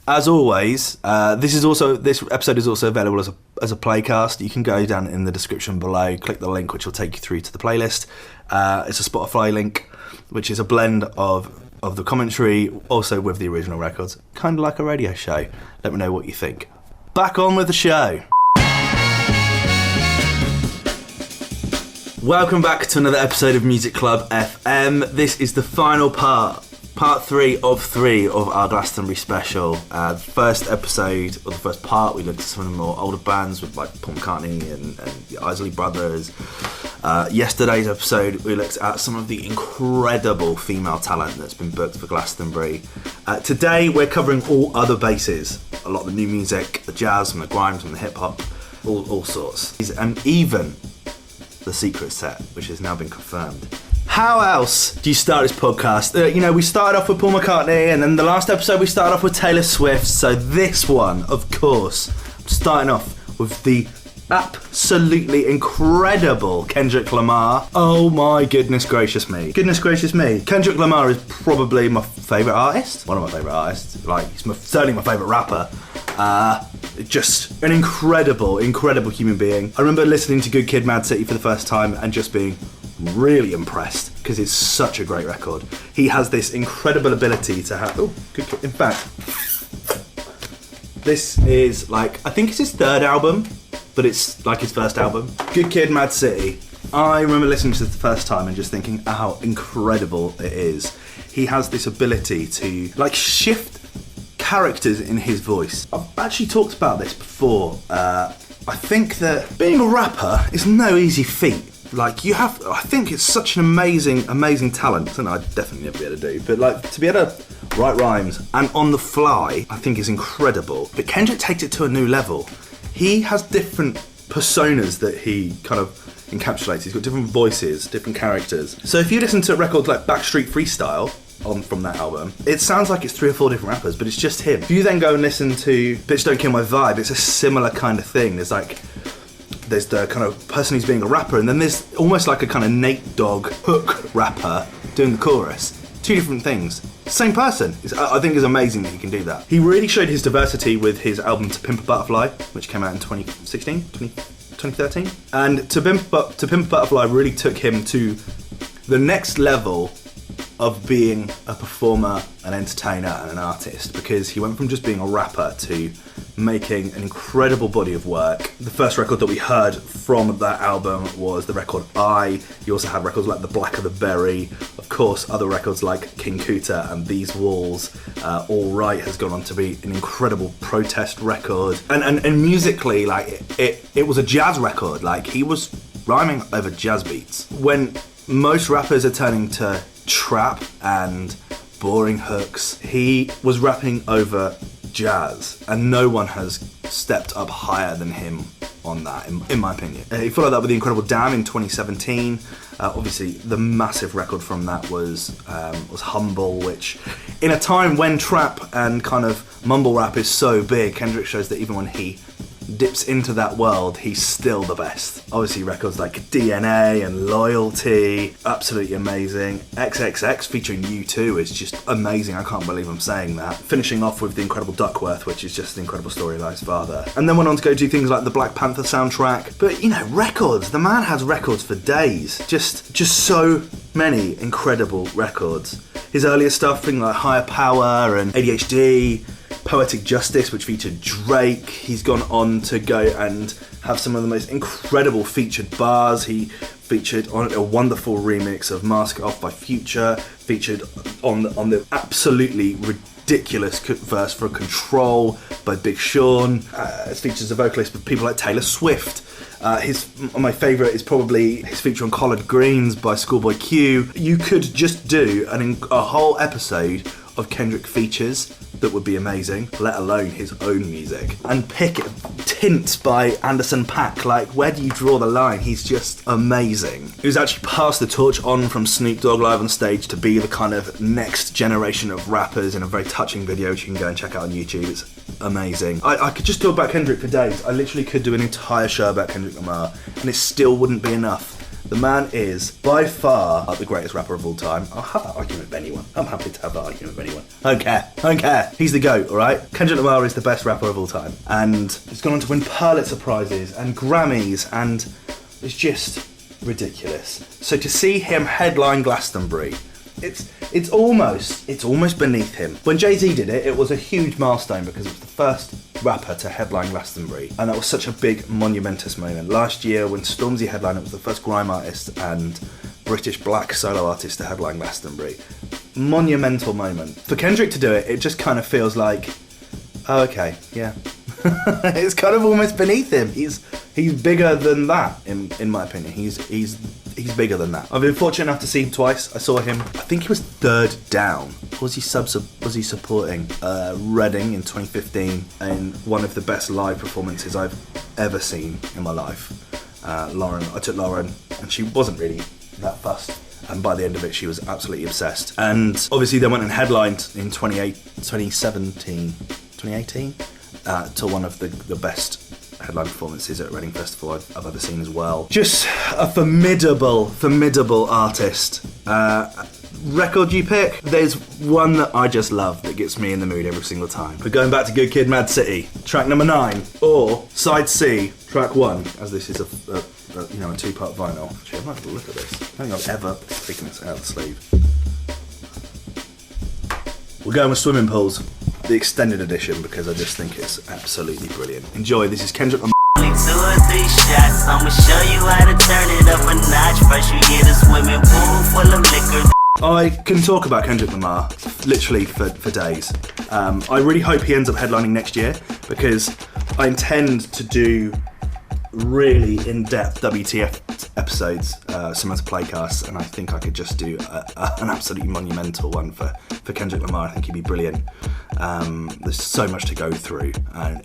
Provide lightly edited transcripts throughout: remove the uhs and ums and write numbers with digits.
As always, this episode is also available as a playcast. You can go down in the description below, click the link which will take you through to the playlist. It's a Spotify link, which is a blend of the commentary, also with the original records, kind of like a radio show. Let me know what you think. Back on with the show. Welcome back to another episode of Music Club FM. This is the final part 3 of 3 of our Glastonbury special. First episode, or the first part, we looked at some of the more older bands with like Paul McCartney and the Isley Brothers. Yesterday's episode, we looked at some of the incredible female talent that's been booked for Glastonbury. Today, we're covering all other bases. A lot of the new music, the jazz and the grime and the hip hop, all sorts. And even the secret set, which has now been confirmed. How else do you start this podcast? We started off with Paul McCartney, and then the last episode we started off with Taylor Swift. So this one, of course, I'm starting off with the absolutely incredible Kendrick Lamar. Oh my goodness gracious me. Goodness gracious me. Kendrick Lamar is probably my favourite artist. One of my favourite artists. He's certainly my favourite rapper. Just an incredible human being. I remember listening to Good Kid, Mad City for the first time and just being really impressed because it's such a great record. He has this incredible ability to have... In fact, this is I think it's his third album, but it's like his first album. Good Kid, Mad City. I remember listening to it the first time and just thinking how incredible it is. He has this ability to shift characters in his voice. I've actually talked about this before. I think that being a rapper is no easy feat. I think it's such an amazing talent, something I'd definitely never be able to do, but to be able to write rhymes and on the fly, I think is incredible. But Kendrick takes it to a new level. He has different personas that he kind of encapsulates. He's got different voices, different characters. So if you listen to records like Backstreet Freestyle, from that album, it sounds like it's 3 or 4 different rappers, but it's just him. If you then go and listen to Bitch Don't Kill My Vibe, it's a similar kind of thing. There's the kind of person who's being a rapper, and then there's almost like a kind of Nate Dogg hook rapper doing the chorus. 2 different things. Same person. I think it's amazing that he can do that. He really showed his diversity with his album To Pimp a Butterfly, which came out in 2013. And To Pimp a Butterfly really took him to the next level of being a performer, an entertainer and an artist, because he went from just being a rapper to making an incredible body of work. The first record that we heard from that album was the record I. He also had records like The Black of the Berry, of course other records like King Kuta and These Walls. All Right has gone on to be an incredible protest record, and musically it was a jazz record. He was rhyming over jazz beats. When most rappers are turning to trap and boring hooks, he was rapping over jazz, and no one has stepped up higher than him on that, in my opinion. He followed that with the incredible Damn in 2017. Obviously, the massive record from that was Humble, which, in a time when trap and kind of mumble rap is so big, Kendrick shows that even when he dips into that world, he's still the best. Obviously records like DNA and Loyalty, absolutely amazing. XXX featuring U2 is just amazing. I can't believe I'm saying that. Finishing off with the incredible Duckworth, which is just an incredible story of his father. And then went on to go do things like the Black Panther soundtrack. But records, the man has records for days. Just so many incredible records. His earlier stuff, things like Higher Power and ADHD, Poetic Justice, which featured Drake. He's gone on to go and have some of the most incredible featured bars. He featured on a wonderful remix of Mask It Off by Future, featured on the absolutely ridiculous verse for Control by Big Sean. It features a vocalist with people like Taylor Swift. My favourite is probably his feature on Collard Greens by Schoolboy Q. You could just do a whole episode of Kendrick features that would be amazing, let alone his own music. And pick Tints by Anderson .Paak. Where do you draw the line? He's just amazing. He was actually passed the torch on from Snoop Dogg live on stage to be the kind of next generation of rappers in a very touching video, which you can go and check out on YouTube. It's amazing. I could just talk about Kendrick for days. I literally could do an entire show about Kendrick Lamar, and it still wouldn't be enough. The man is by far the greatest rapper of all time. I'll have that argument with anyone. I'm happy to have that argument with anyone. I don't care. He's the GOAT, alright? Kendrick Lamar is the best rapper of all time. And he's gone on to win Pulitzer Prizes and Grammys, and it's just ridiculous. So to see him headline Glastonbury, it's almost beneath him. When Jay-Z did it, it was a huge milestone because it was the first rapper to headline Glastonbury, and that was such a big, monumentous moment. Last year, when Stormzy headlined, it was the first grime artist and British black solo artist to headline Glastonbury. Monumental moment. For Kendrick to do it, it just kind of feels like, oh, okay, yeah. It's kind of almost beneath him. He's bigger than that, in my opinion. He's bigger than that. I've been fortunate enough to see him twice. I saw him, I think he was third down. Was he supporting Reading in 2015 in one of the best live performances I've ever seen in my life. I took Lauren, and she wasn't really that fussed. And by the end of it, she was absolutely obsessed. And obviously they went and headlined in 2018 to one of the best headline performances at Reading Festival I've ever seen as well. Just a formidable artist. Record you pick? There's one that I just love that gets me in the mood every single time. We're going back to Good Kid, Mad City, track number 9, or Side C, track 1, as this is a two-part vinyl. Actually, I might have a look at this. I don't think I've ever taken this out of the sleeve. We're going with Swimming Pools, the extended edition, because I just think it's absolutely brilliant. Enjoy. This is Kendrick Lamar. 2 or 3 shots, I'ma show you how to turn it up a notch. First you get a swimming pool full of liquor. I can talk about Kendrick Lamar literally for days. I really hope he ends up headlining next year, because I intend to do really in-depth WTF episodes, similar to Playcast, and I think I could just do an absolutely monumental one for Kendrick Lamar. I think he'd be brilliant. There's so much to go through,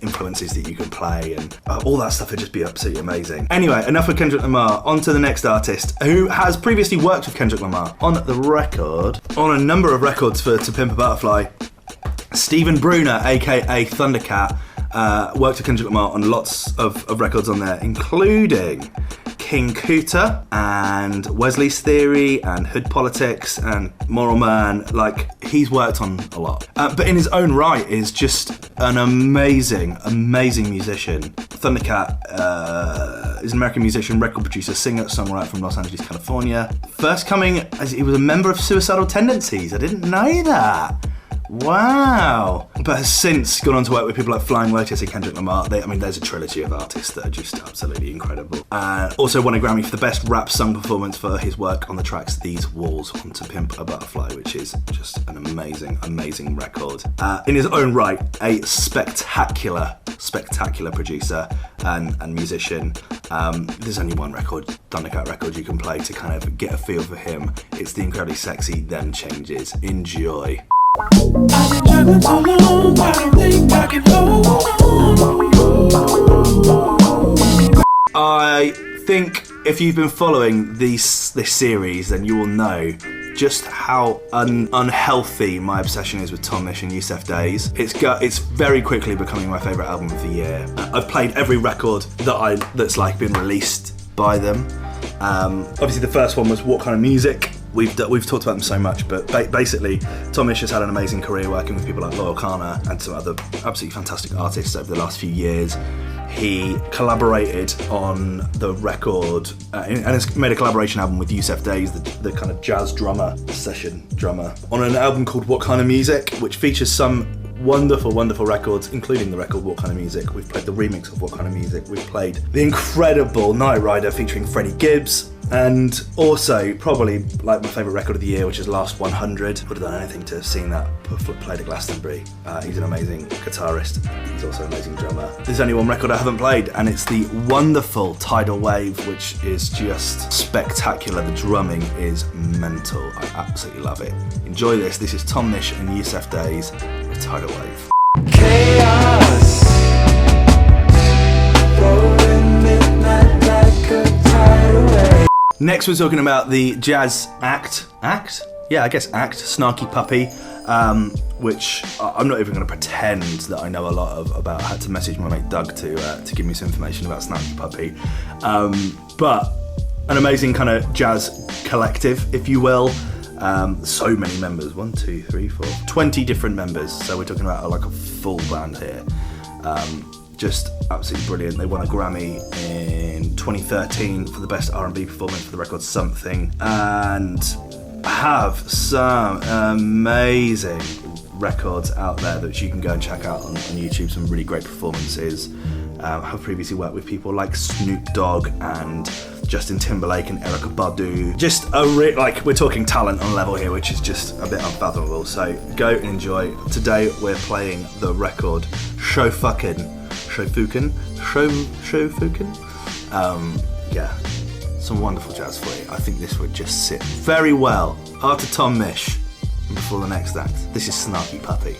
influences that you can play, and all that stuff would just be absolutely amazing. Anyway, enough with Kendrick Lamar. On to the next artist, who has previously worked with Kendrick Lamar on a number of records for To Pimp a Butterfly. Stephen Bruner, aka Thundercat, worked with Kendrick Lamar on lots of records on there, including King Kuta and Wesley's Theory and Hood Politics and Moral Man. Like, he's worked on a lot. But in his own right is just an amazing musician. Thundercat is an American musician, record producer, singer, songwriter from Los Angeles, California. First coming as he was a member of Suicidal Tendencies. I didn't know that. Wow. But has since gone on to work with people like Flying Lotus and Kendrick Lamar. There's a trilogy of artists that are just absolutely incredible. Also won a Grammy for the best rap song performance for his work on the tracks These Walls on To Pimp a Butterfly, which is just an amazing record. In his own right, a spectacular producer and musician. There's only one record, Thundercat record, you can play to kind of get a feel for him. It's the incredibly sexy Then Changes. Enjoy. I've been juggling so long, I don't think I can hold on. I think if you've been following this series, then you will know just how unhealthy my obsession is with Tom Misch and Yusef Days. It's very quickly becoming my favourite album of the year. I've played every record that's been released by them. Obviously the first one was What Kind of Music. We've talked about them so much, but basically Tom Misch has had an amazing career working with people like Loyal Kana and some other absolutely fantastic artists over the last few years. He collaborated on the record and has made a collaboration album with Yusef Days, the kind of jazz drummer, session drummer, on an album called What Kind of Music, which features some wonderful records, including the record What Kind of Music. We've played the remix of What Kind of Music. We've played the incredible Night Rider featuring Freddie Gibbs. And also, probably my favourite record of the year, which is Last 100. Would have done anything to have seen that played at Glastonbury. He's an amazing guitarist. He's also an amazing drummer. There's only one record I haven't played, and it's the wonderful Tidal Wave, which is just spectacular. The drumming is mental. I absolutely love it. Enjoy this. This is Tom Misch and Yusef Days with Tidal Wave. Chaos, rolling midnight like a tidal wave. Next we're talking about the jazz act, Snarky Puppy, which I'm not even going to pretend that I know a lot about. I had to message my mate Doug to give me some information about Snarky Puppy. But an amazing kind of jazz collective, if you will. So many members, 20 different members, so we're talking about like a full band here. Just absolutely brilliant. They won a Grammy in 2013 for the best R&B performance for the record Something, and have some amazing records out there that you can go and check out on YouTube, some really great performances. Have previously worked with people like Snoop Dogg and Justin Timberlake and Erykah Badu. Just we're talking talent on level here, which is just a bit unfathomable. So go and enjoy. Today we're playing the record Shofuken. Yeah, some wonderful jazz for you. I think this would just sit very well after Tom Misch and before the next act. This is Snarky Puppy.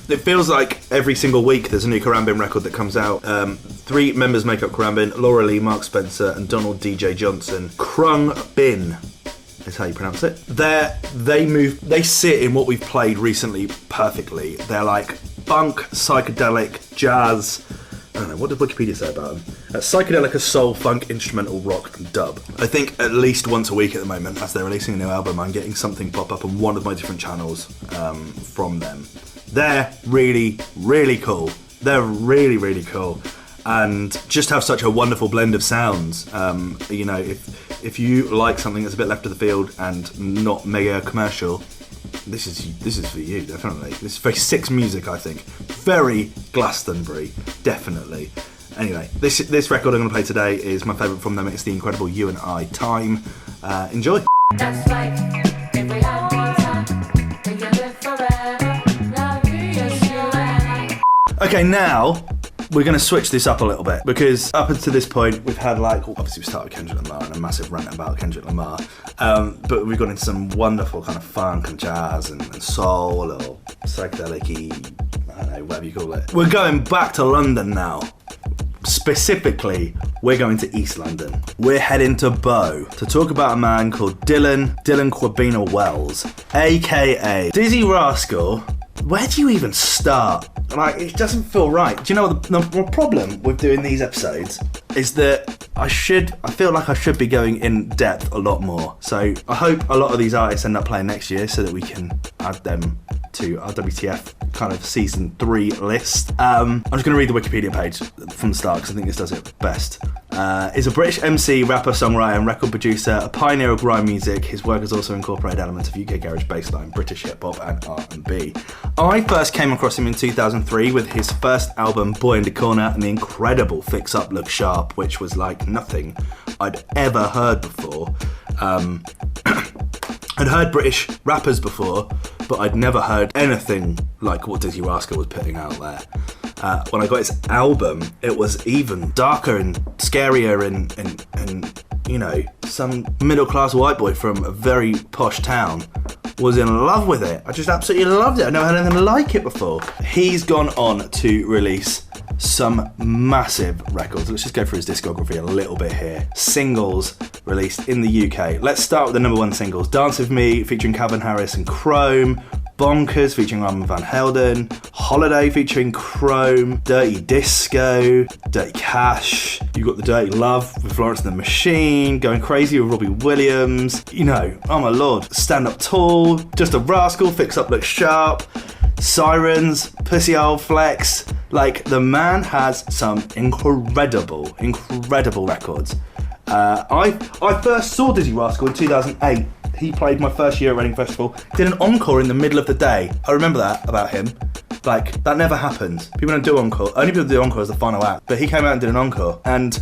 It feels like every single week there's a new Karambin record that comes out. 3 members make up Karambin: Laura Lee, Mark Spencer and Donald DJ Johnson. Krung Bin is how you pronounce it. They sit in what we've played recently perfectly. They're like funk, psychedelic, jazz. I don't know, what did Wikipedia say about them? Psychedelic, soul, funk, instrumental, rock and dub. I think at least once a week at the moment, as they're releasing a new album, I'm getting something pop up on one of my different channels from them. They're really, really cool. They're really, really cool. And just have such a wonderful blend of sounds. You know, if you like something that's a bit left of the field and not mega commercial, this is for you, definitely. This is very Six music, I think. Very Glastonbury, definitely. Anyway, this record I'm going to play today is my favourite from them. It's the incredible You and I Time. Enjoy. That's like if we had more time, we could live forever. Love you, just you and I. Okay, now we're going to switch this up a little bit, because up until this point we've had obviously we started with Kendrick Lamar and a massive rant about Kendrick Lamar, but we've gone into some wonderful kind of funk and jazz and soul or psychedelic-y, I don't know, whatever you call it. We're going back to London now. Specifically, we're going to East London. We're heading to Bow to talk about a man called Dylan Quabina Wells, aka Dizzy Rascal. Where do you even start? It doesn't feel right. Do you know what the problem with doing these episodes is that I feel like I should be going in depth a lot more. So I hope a lot of these artists end up playing next year so that we can add them to our WTF kind of season 3 list. I'm just going to read the Wikipedia page from the start because I think this does it best. Is a British MC, rapper, songwriter and record producer, a pioneer of grime music. His work has also incorporated elements of UK garage bassline, British hip-hop and R&B. I first came across him in 2003 with his first album, Boy in the Corner, and the incredible Fix Up Look Sharp, which was like nothing I'd ever heard before. I'd heard British rappers before, but I'd never heard anything like what Dizzy Rascal was putting out there. When I got his album, it was even darker and scarier and you know, some middle-class white boy from a very posh town was in love with it. I just absolutely loved it. I've never had anything like it before. He's gone on to release some massive records. Let's just go through his discography a little bit here. Singles released in the UK. Let's start with the number 1 singles. Dance With Me featuring Calvin Harris and Chrome. Bonkers featuring Armand Van Helden. Holiday featuring Chrome. Dirty Disco. Dirty Cash. You've got the Dirty Love with Florence and the Machine. Going Crazy with Robbie Williams. You know, oh my lord. Stand Up Tall. Just a Rascal. Fix Up Look Sharp. Sirens. Pussy Old Flex. Like, the man has some incredible records. I first saw Dizzy Rascal in 2008. He played my first year at Reading Festival, did an encore in the middle of the day. I remember that about him. Like, that never happens. People don't do encore. Only people do encore as the final act. But he came out and did an encore. And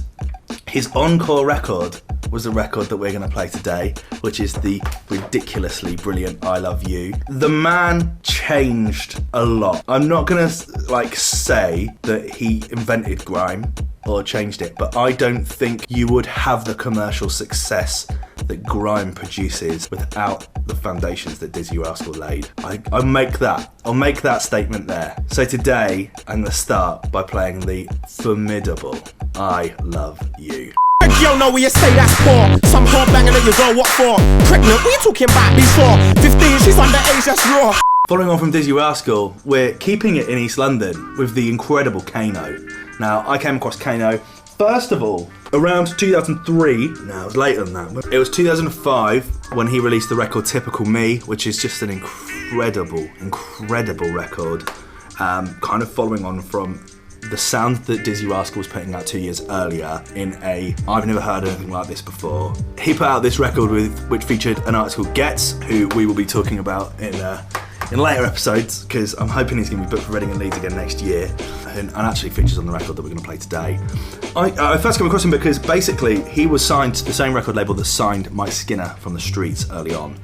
his encore record was the record that we're going to play today, which is the ridiculously brilliant I Love You. The man changed a lot. I'm not going to say that he invented grime or changed it, but I don't think you would have the commercial success that grime produces without the foundations that Dizzy Rascal laid. I'll make that statement there. So today I'm going to start by playing the formidable I Love You. Yo, know where you say that's poor. Some whore banging at your girl, what for? Pregnant, what you talking about before? 15, she's underage, that's raw. Following on from Dizzy Rascal, we're keeping it in East London with the incredible Kano. Now, I came across Kano, first of all, around 2003. No, it was later than that. It was 2005 when he released the record Typical Me, which is just an incredible record. Kind of following on from the sound that Dizzy Rascal was putting out 2 years earlier in I've never heard anything like this before. He put out this record which featured an artist called Getz, who we will be talking about in later episodes, because I'm hoping he's going to be booked for Reading and Leeds again next year, and actually features on the record that we're going to play today. I first came across him because basically he was signed to the same record label that signed Mike Skinner from the Streets early on.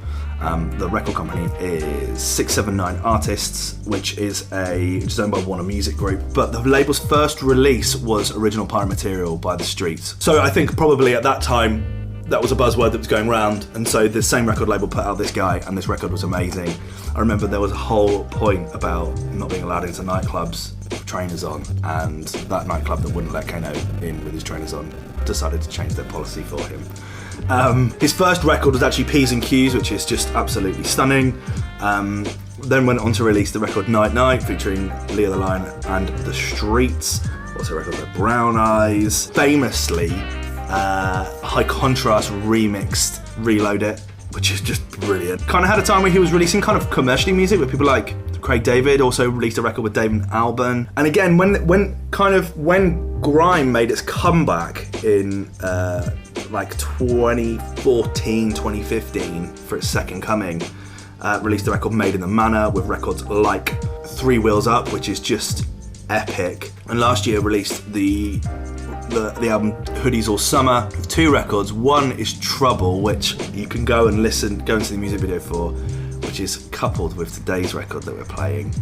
The record company is 679 Artists, which is owned by Warner Music Group, but the label's first release was Original Pirate Material by the Streets. So I think probably at that time that was a buzzword that was going around, and so the same record label put out this guy, and this record was amazing. I remember there was a whole point about not being allowed into nightclubs with trainers on, and that nightclub that wouldn't let Kano in with his trainers on decided to change their policy for him. His first record was actually P's and Q's, which is just absolutely stunning. Then went on to release the record Night Night, featuring Leo the Lion and The Streets. Also a record like Brown Eyes. Famously, High Contrast remixed Reload It, which is just brilliant. Kind of had a time where he was releasing kind of commercially music with people like Craig David, also released a record with David Alban. And again, when Grime made its comeback in like 2014, 2015 for its second coming, released a record Made in the Manor with records like Three Wheels Up, which is just epic. And last year released the album Hoodies All Summer with two records. One is Trouble, which you can go and see the music video for, which is coupled with today's record that we're playing.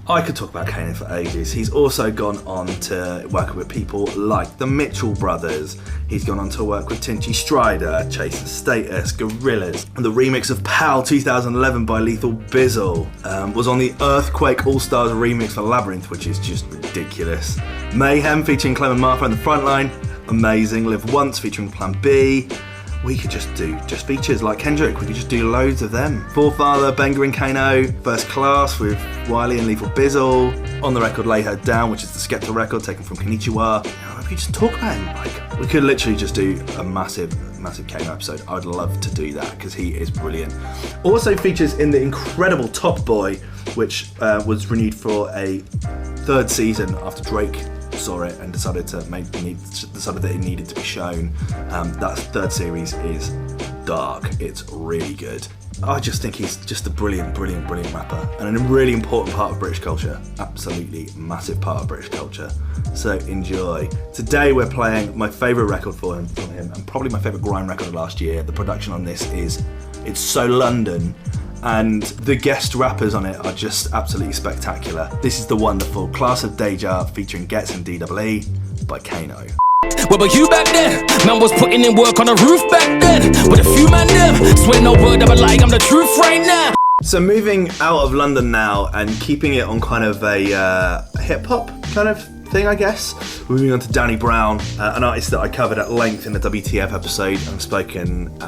I could talk about Kano for ages. He's also gone on to work with people like the Mitchell Brothers. He's gone on to work with Tinchy Strider, Chase Status, Gorillaz. The remix of Pal 2011 by Lethal Bizzle was on the Earthquake All-Stars remix for Labyrinth, which is just ridiculous. Mayhem featuring Clem and Martha on the Frontline, amazing. Live Once featuring Plan B. We could just do features like Kendrick. We could just do loads of them. Forefather, Benga and Kano, First Class with Wiley and Lethal Bizzle. On the record Lay Her Down, which is the Skepta record taken from Konnichiwa. We could just talk about him. Like, we could literally just do a massive Kano episode. I would love to do that because he is brilliant. Also features in the incredible Top Boy, which was renewed for a third season after Drake saw it and decided that it needed to be shown. That third series is dark. It's really good. I just think he's just a brilliant rapper and a really important part of British culture. Absolutely massive part of British culture. So enjoy. Today we're playing my favourite record from him and probably my favourite grime record of last year. The production on this it's so London, and the guest rappers on it are just absolutely spectacular. This is the wonderful Class of Deja featuring Getz and DEE by Kano. Where were you back then? Man was putting in work on the roof back then. With a few man them, swear no word of a lie, I'm the truth right now. So moving out of London now and keeping it on kind of a hip-hop kind of thing, I guess. We're moving on to Danny Brown, an artist that I covered at length in the WTF episode and spoken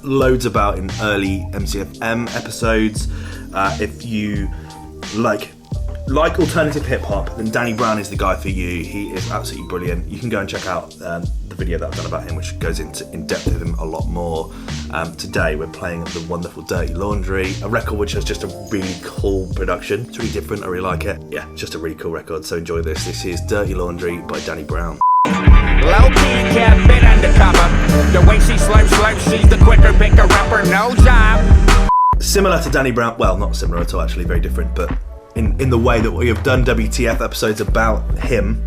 loads about in early MCFM episodes. If you like alternative hip-hop, then Danny Brown is the guy for you. He is absolutely brilliant. You can go and check out the video that I've done about him, which goes in depth with him a lot more. Today we're playing the wonderful Dirty Laundry, a record which has just a really cool production. It's really different, I really like it. Yeah, it's just a really cool record, so enjoy this. This is Dirty Laundry by Danny Brown. Low-key cat been undercover. The way she slurps, she's the quicker picker rapper, no job. Similar to Danny Brown, well, not similar at all, actually, very different, but in the way that we have done WTF episodes about him.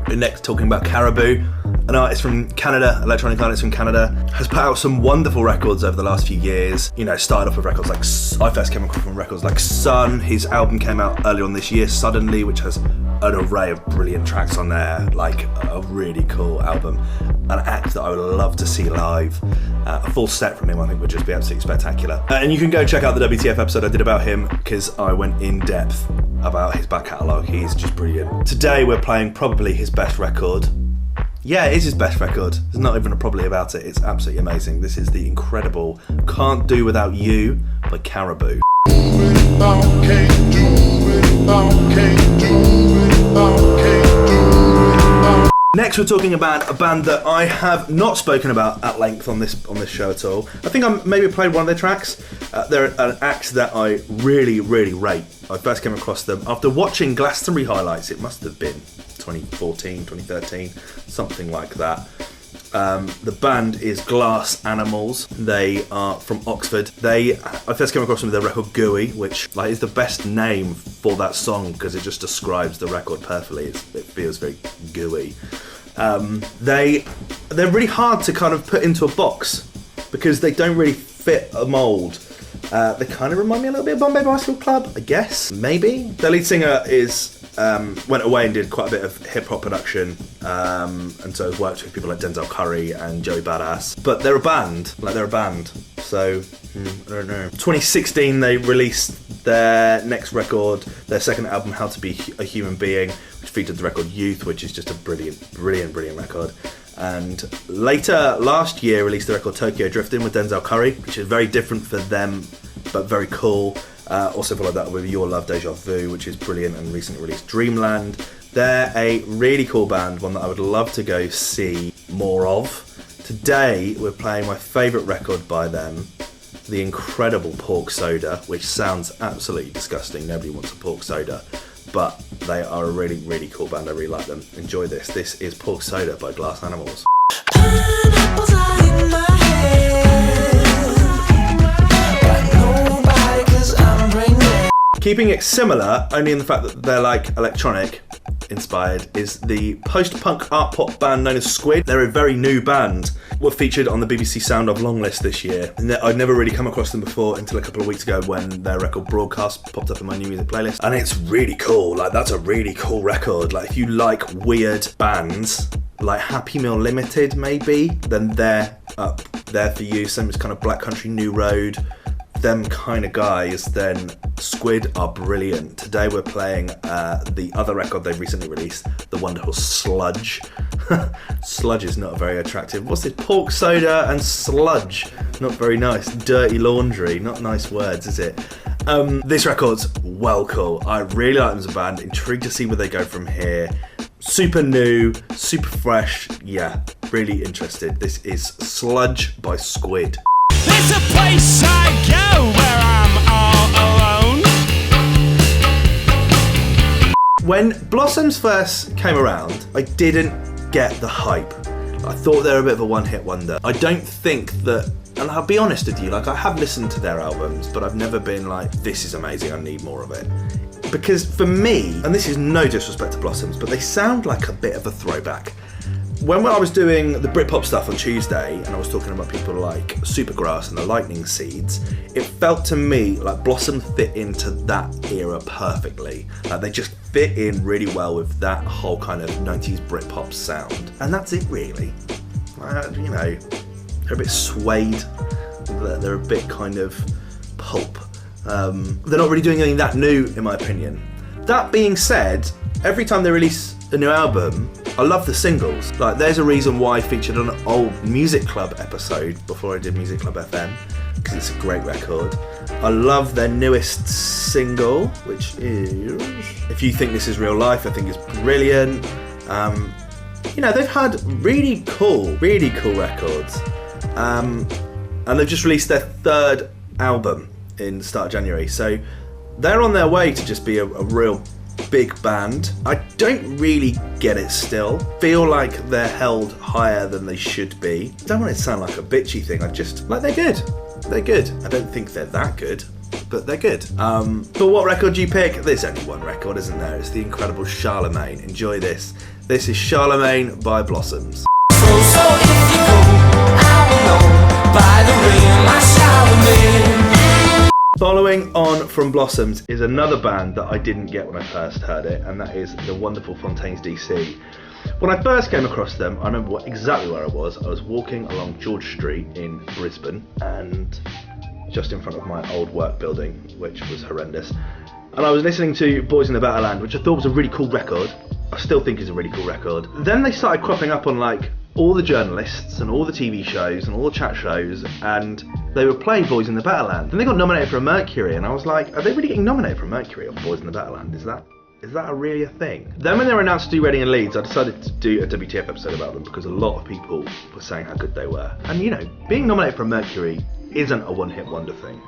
We're next talking about Caribou, an artist from Canada, electronic artist from Canada, has put out some wonderful records over the last few years. You know, started off with records like, I first came across from records like Sun. His album came out earlier on this year, Suddenly, which has an array of brilliant tracks on there, like a really cool album. An act that I would love to see live. A full set from him I think would just be absolutely spectacular. And you can go check out the WTF episode I did about him, because I went in depth about his back catalogue. He's just brilliant. Today we're playing probably his best record. Yeah, it is his best record. There's not even a probably about it. It's absolutely amazing. This is the incredible Can't Do Without You by Caribou. Next, we're talking about a band that I have not spoken about at length on this show at all. I think I maybe played one of their tracks. They're an act that I really, really rate. I first came across them after watching Glastonbury highlights. It must have been 2014, 2013, something like that. The band is Glass Animals. They are from Oxford. I first came across them with their record Gooey, which is the best name for that song because it just describes the record perfectly. It feels very gooey. They're really hard to kind of put into a box because they don't really fit a mould. They kind of remind me a little bit of Bombay Bicycle Club, I guess, maybe. Their lead singer went away and did quite a bit of hip-hop production, and so has worked with people like Denzel Curry and Joey Badass. But they're a band, so I don't know. 2016 they released their next record, their second album, How to Be a Human Being, which featured the record Youth, which is just a brilliant record. And later last year released the record Tokyo Drifting with Denzel Curry, which is very different for them, but very cool. Also followed that with Your Love Deja Vu, which is brilliant, and recently released Dreamland. They're a really cool band, one that I would love to go see more of. Today we're playing my favourite record by them, the incredible Pork Soda, which sounds absolutely disgusting. Nobody wants a pork soda, but they are a really, really cool band. I really like them. Enjoy this. This is Pork Soda by Glass Animals. Pineapples are in my head, but nobody 'cause I'm brain dead. Keeping it similar, only in the fact that they're electronic inspired, is the post-punk art pop band known as Squid. They're a very new band. Were featured on the BBC Sound Of long list this year. And I'd never really come across them before until a couple of weeks ago when their record Broadcast popped up in my new music playlist. And it's really cool. That's a really cool record. If you like weird bands, like Happy Meal Limited maybe, then they're up there for you. Same as kind of Black Country New Road, them kind of guys. Then Squid are brilliant. Today we're playing the other record they've recently released, the wonderful Sludge. Sludge is not very attractive. What's it? Pork Soda and Sludge. Not very nice. Dirty laundry. Not nice words, is it? This record's well cool. I really like them as a band. Intrigued to see where they go from here. Super new, super fresh. Yeah, really interested. This is Sludge by Squid. There's a place I go where I'm all alone. When Blossoms first came around, I didn't get the hype. I thought they were a bit of a one-hit wonder. I don't think that, and I'll be honest with you, I have listened to their albums, but I've never been like, this is amazing, I need more of it. Because for me, and this is no disrespect to Blossoms, but they sound like a bit of a throwback. When I was doing the Britpop stuff on Tuesday, and I was talking about people like Supergrass and the Lightning Seeds, it felt to me like Blossom fit into that era perfectly. They just fit in really well with that whole kind of 90s Britpop sound. And that's it really. They're a bit suede, they're a bit kind of pulp. They're not really doing anything that new in my opinion. That being said, every time they release a new album, I love the singles. There's a reason why I featured an old Music Club episode before I did Music Club FM, because it's a great record. I love their newest single, which is If You Think This Is Real Life. I think it's brilliant. They've had really cool records. And they've just released their third album in the start of January. So they're on their way to just be a real big band. I don't really get it still. Feel like they're held higher than they should be. Don't want it to sound like a bitchy thing. They're good. They're good. I don't think they're that good, but they're good. But what record do you pick? There's only one record, isn't there? It's the incredible Charlemagne. Enjoy this. This is Charlemagne by Blossoms. So if you go, I will know by the way my Charlemagne. Following on from Blossoms is another band that I didn't get when I first heard it, and that is the wonderful Fontaines DC. When I first came across them, I remember exactly where I was. I was walking along George Street in Brisbane, and just in front of my old work building, which was horrendous. And I was listening to Boys in the Better Land, which I thought was a really cool record. I still think is a really cool record. Then they started cropping up on all the journalists and all the TV shows and all the chat shows, and they were playing Boys in the Better Land. And they got nominated for a Mercury, and I was like, are they really getting nominated for a Mercury on Boys in the Better Land? Is that really a thing? Then when they were announced to do Reading and Leeds, I decided to do a WTF episode about them because a lot of people were saying how good they were. And you know, being nominated for a Mercury isn't a one-hit wonder thing.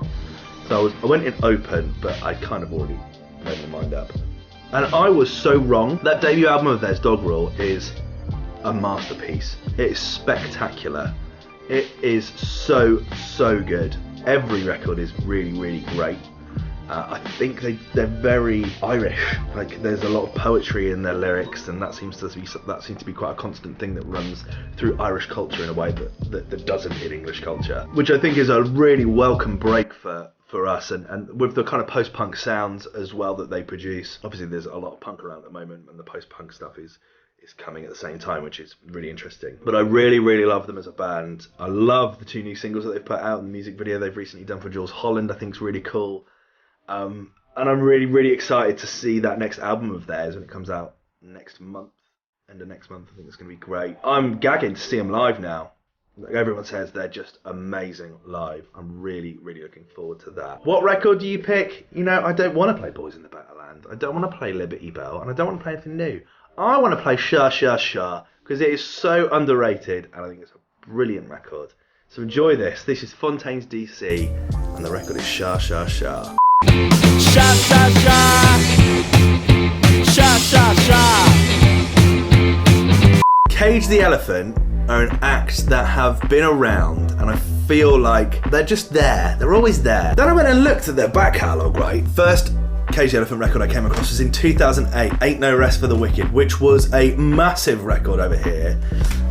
So I went in open, but I kind of already made my mind up. And I was so wrong. That debut album of theirs, Dog Rule, is a masterpiece. It is spectacular. It is so good. Every record is really great. I think they're very Irish. Like there's a lot of poetry in their lyrics, and that seems to be quite a constant thing that runs through Irish culture in a way that doesn't in English culture, which I think is a really welcome break for us, and with the kind of post-punk sounds as well that they produce. Obviously there's a lot of punk around at the moment, and the post-punk stuff is coming at the same time, which is really interesting. But I really love them as a band. I love the 2 new singles that they've put out, and the music video they've recently done for Jules Holland I think is really cool. And I'm really excited to see that next album of theirs when it comes out next month. End of next month, I think it's going to be great. I'm gagging to see them live now. Everyone says they're just amazing live. I'm really looking forward to that. What record do you pick? You know, I don't want to play Boys in the Better Land. I don't want to play Liberty Bell, and I don't want to play anything new. I want to play Sha Sha Sha, because it is so underrated, and I think it's a brilliant record. So enjoy this. This is Fontaines DC, and the record is Sha Sha Sha. Sha sha sha, sha sha sha. Cage the Elephant are an act that have been around, and I feel like they're just there. They're always there. Then I went and looked at their back catalogue, right? First Cage the Elephant record I came across was in 2008, Ain't No Rest for the Wicked, which was a massive record over here.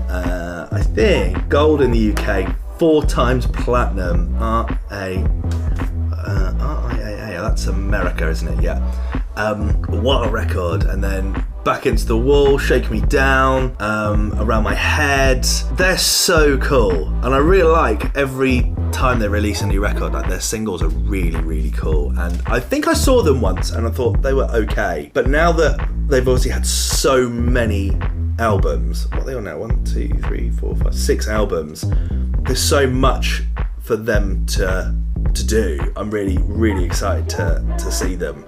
I think gold in the UK, 4 times platinum. RIAA, that's America, isn't it? Yeah. What a record. And then Back Against the Wall, Shake Me Down, Around My Head. They're so cool, and I really like every time they release a new record. Like their singles are really cool, and I think I saw them once and I thought they were okay, but now that they've obviously had so many albums, what are they on now? 1, 2, 3, 4, 5, 6 albums. There's so much for them to do. I'm really excited to see them.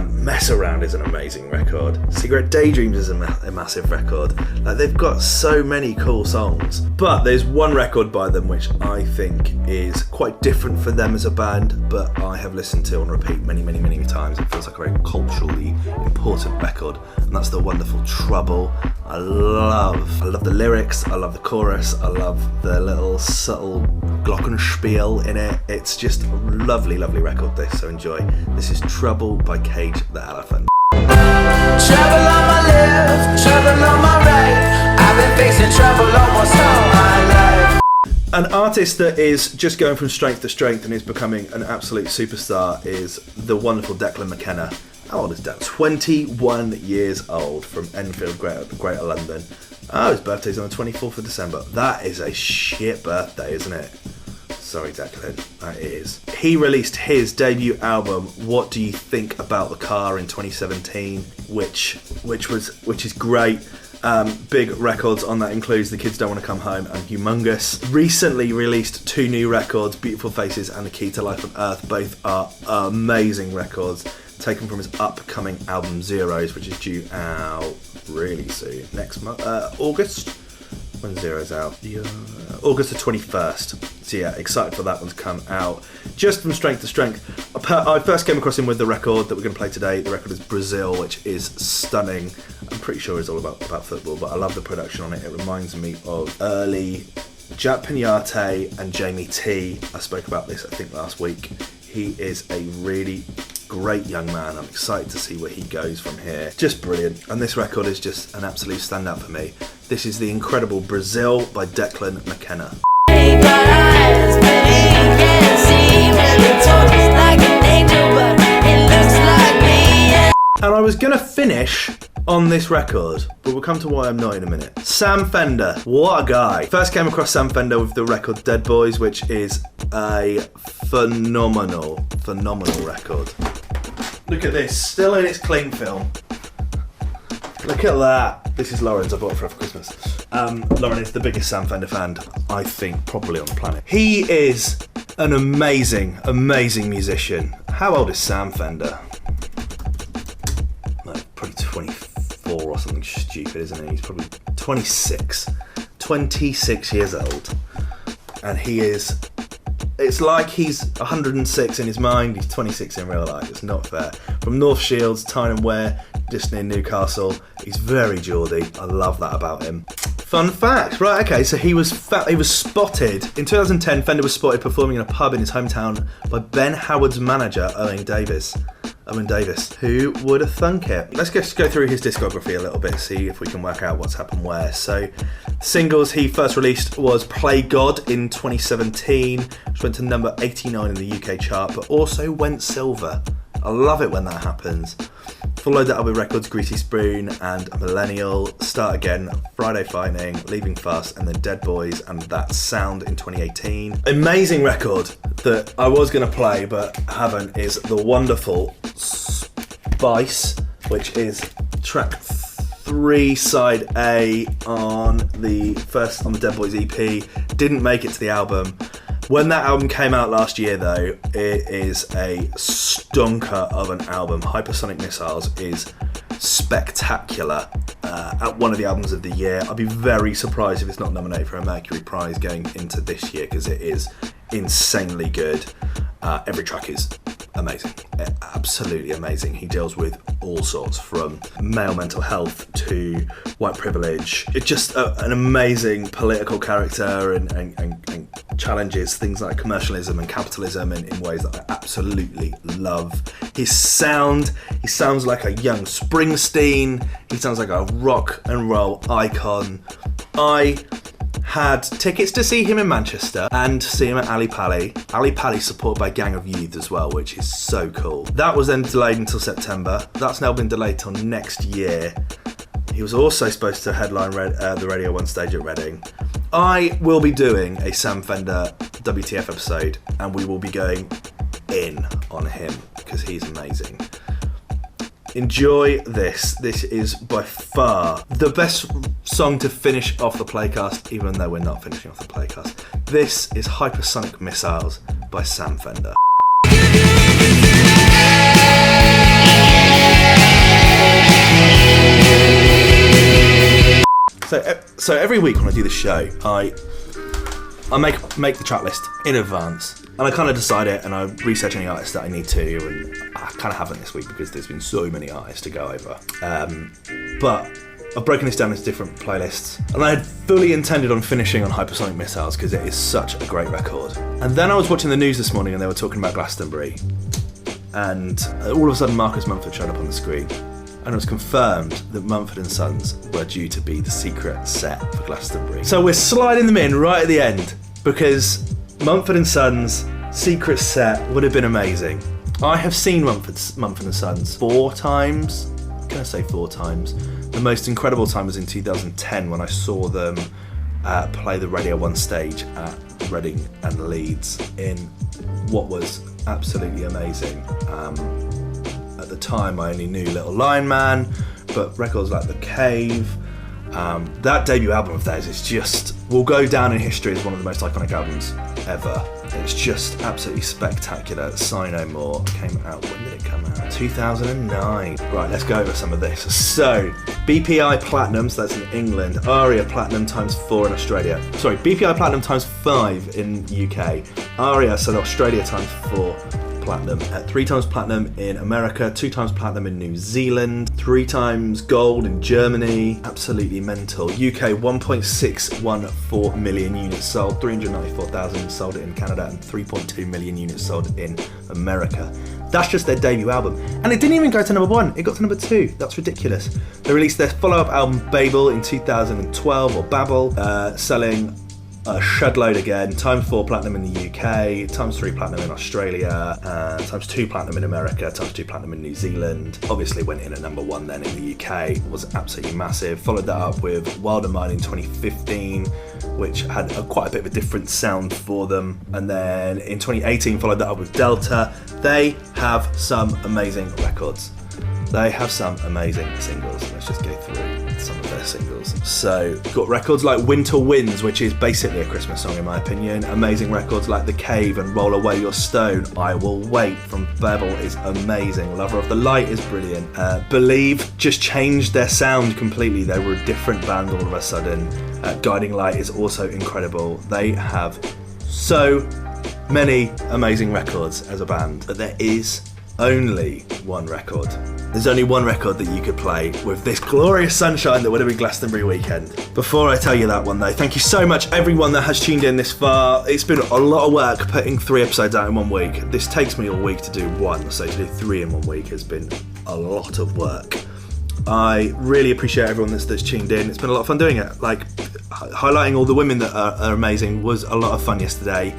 Mess Around is an amazing record. Cigarette Daydreams is a massive record. Like they've got so many cool songs. But there's one record by them which I think is quite different for them as a band, but I have listened to on repeat many times. It feels like a very culturally important record, and that's the wonderful Trouble. I love the lyrics, I love the chorus, I love the little subtle glockenspiel in it. It's just a lovely record this, so enjoy. This is Trouble by Cage the Elephant. Trouble on my left, trouble on my right. I've been facing trouble almost all my life. An artist that is just going from strength to strength and is becoming an absolute superstar is the wonderful Declan McKenna. How old is Declan? 21 years old, from Enfield, Greater London. Oh, his birthday's on the 24th of December. That is a shit birthday, isn't it? Sorry, Declan, that is. He released his debut album, What Do You Think About the Car, in 2017, which is great. Big records on that includes The Kids Don't Want to Come Home and Humongous. Recently released 2 new records, Beautiful Faces and The Key to Life on Earth. Both are amazing records, taken from his upcoming album Zeros, which is due out really soon, next month, August. When Zero's out? August the 21st. So yeah, excited for that one to come out. Just from strength to strength. I first came across him with the record that we're going to play today. The record is Brazil, which is stunning. I'm pretty sure it's all about football, but I love the production on it. It reminds me of early Jack Pignate and Jamie T. I spoke about this, I think, last week. He is a really great young man. I'm excited to see where he goes from here. Just brilliant. And this record is just an absolute standout for me. This is the incredible Brazil by Declan McKenna. And I was going to finish on this record, but we'll come to why I'm not in a minute. Sam Fender, what a guy. First came across Sam Fender with the record Dead Boys, which is a phenomenal record. Look at this, still in its cling film. Look at that. This is Lauren's, I bought it for Christmas. Lauren is the biggest Sam Fender fan, I think, probably on the planet. He is an amazing, amazing musician. How old is Sam Fender? Like, probably 24 or something stupid, isn't he? He's probably 26. 26 years old. And he is... It's like he's 106 in his mind, he's 26 in real life. It's not fair. From North Shields, Tyne and Ware, just near Newcastle. He's very Geordie. I love that about him. Fun fact, right? Okay, so he was spotted in 2010. Fender was spotted performing in a pub in his hometown by Ben Howard's manager, Owen Davis. Who would have thunk it? Let's just go through his discography a little bit, see if we can work out what's happened where. So, singles he first released was Play God in 2017, which went to number 89 in the UK chart, but also went silver. I love it when that happens. Followed that up with records Greasy Spoon and Millennial, Start Again, Friday Fighting, Leaving Fast, and then Dead Boys and That Sound in 2018. Amazing record that I was going to play but haven't is the wonderful Spice, which is track 3, side A on the Dead Boys EP. Didn't make it to the album. When that album came out last year, though, it is a stonker of an album. Hypersonic Missiles is spectacular. At one of the albums of the year. I'd be very surprised if it's not nominated for a Mercury Prize going into this year, because it is insanely good. Every track is amazing, absolutely amazing. He deals with all sorts, from male mental health to white privilege. It's just an amazing political character and challenges things like commercialism and capitalism in ways that I absolutely love. His sound, he sounds like a young Springsteen. He sounds like a rock and roll icon. I had tickets to see him in Manchester and to see him at Ali Pali. Ali Pali supported by Gang of Youth as well, which is so cool. That was then delayed until September. That's now been delayed till next year. He was also supposed to headline the Radio 1 stage at Reading. I will be doing a Sam Fender WTF episode, and we will be going in on him because he's amazing. Enjoy this. This is by far the best song to finish off the Playcast, even though we're not finishing off the Playcast. This is Hypersonic Missiles by Sam Fender. So every week when I do the show, I make the track list in advance, and I kind of decide it, and I research any artists that I need to, and I kind of haven't this week because there's been so many artists to go over. But I've broken this down into different playlists, and I had fully intended on finishing on Hypersonic Missiles because it is such a great record. And then I was watching the news this morning, and they were talking about Glastonbury, and all of a sudden Marcus Mumford showed up on the screen. And it was confirmed that Mumford and Sons were due to be the secret set for Glastonbury. So we're sliding them in right at the end, because Mumford and Sons secret set would have been amazing. I have seen Mumford and Sons 4 times. Can I say 4 times? The most incredible time was in 2010 when I saw them play the Radio 1 stage at Reading and Leeds in what was absolutely amazing. At the time I only knew Little Lion Man, but records like The Cave, that debut album of theirs is just, will go down in history as one of the most iconic albums ever. It's just absolutely spectacular. Sigh No More came out, when did it come out? 2009. Right, let's go over some of this. So, BPI Platinum, so that's in England. ARIA Platinum times 4 in Australia. Sorry, BPI Platinum times 5 in UK. ARIA, so Australia times 4. Platinum, 3 times platinum in America, 2 times platinum in New Zealand, 3 times gold in Germany. Absolutely mental. UK 1.614 million units sold, 394,000 sold it in Canada, and 3.2 million units sold in America. That's just their debut album, and it didn't even go to number 1, it got to number 2. That's ridiculous. They released their follow-up album Babel in 2012, or Babel, selling a shedload again, times 4 platinum in the UK, times 3 platinum in Australia, times 2 platinum in America, times 2 platinum in New Zealand. Obviously went in at number 1 then in the UK, was absolutely massive. Followed that up with Wilder Mine in 2015, which had quite a bit of a different sound for them. And then in 2018 followed that up with Delta. They have some amazing records. They have some amazing singles. Let's just go through. some of their singles. So, got records like Winter Winds, which is basically a Christmas song in my opinion. Amazing records like The Cave and Roll Away Your Stone. I Will Wait from Bevel is amazing. Lover of the Light is brilliant. Believe just changed their sound completely. They were a different band all of a sudden. Guiding Light is also incredible. They have so many amazing records as a band, but there is only one record. There's only one record that you could play with this glorious sunshine that would have been Glastonbury weekend. Before I tell you that one though, thank you so much everyone that has tuned in this far. It's been a lot of work putting 3 episodes out in 1 week. This takes me all week to do 1, so to do 3 in 1 week has been a lot of work. I really appreciate everyone that's tuned in. It's been a lot of fun doing it. Like, highlighting all the women that are amazing was a lot of fun yesterday.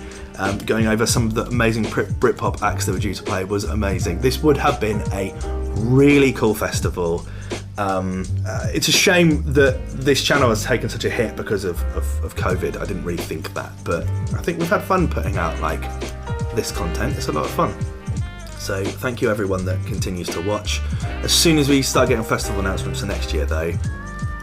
Going over some of the amazing Britpop acts that were due to play was amazing. This would have been a really cool festival. It's a shame that this channel has taken such a hit because of COVID. I didn't really think that, but I think we've had fun putting out like this content. It's a lot of fun. So thank you everyone that continues to watch. As soon as we start getting festival announcements for next year though,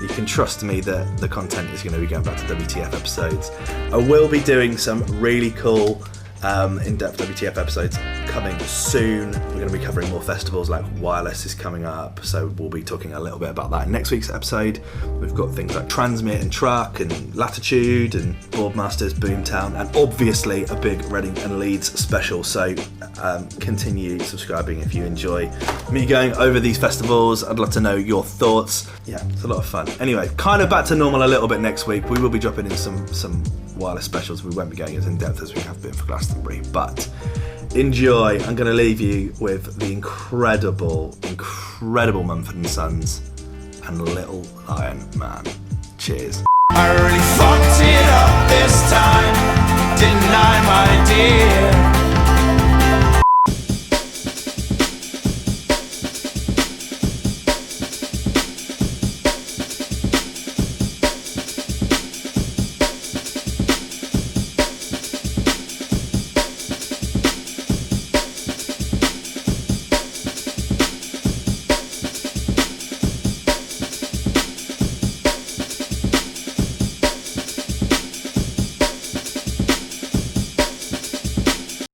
you can trust me that the content is going to be going back to WTF episodes. I will be doing some really cool in-depth WTF episodes coming soon. We're going to be covering more festivals, like Wireless is coming up, so we'll be talking a little bit about that in next week's episode. We've got things like Transmit and Truck and Latitude and Boardmasters, Boomtown, and obviously a big Reading and Leeds special, so continue subscribing if you enjoy me going over these festivals. I'd love to know your thoughts. Yeah, it's a lot of fun. Anyway, kind of back to normal a little bit next week. We will be dropping in some Wireless specials. We won't be going as in depth as we have been for Glastonbury, but enjoy. I'm going to leave you with the incredible Mumford and Sons and Little Lion Man. Cheers. I really fucked it up this time, didn't I, my dear?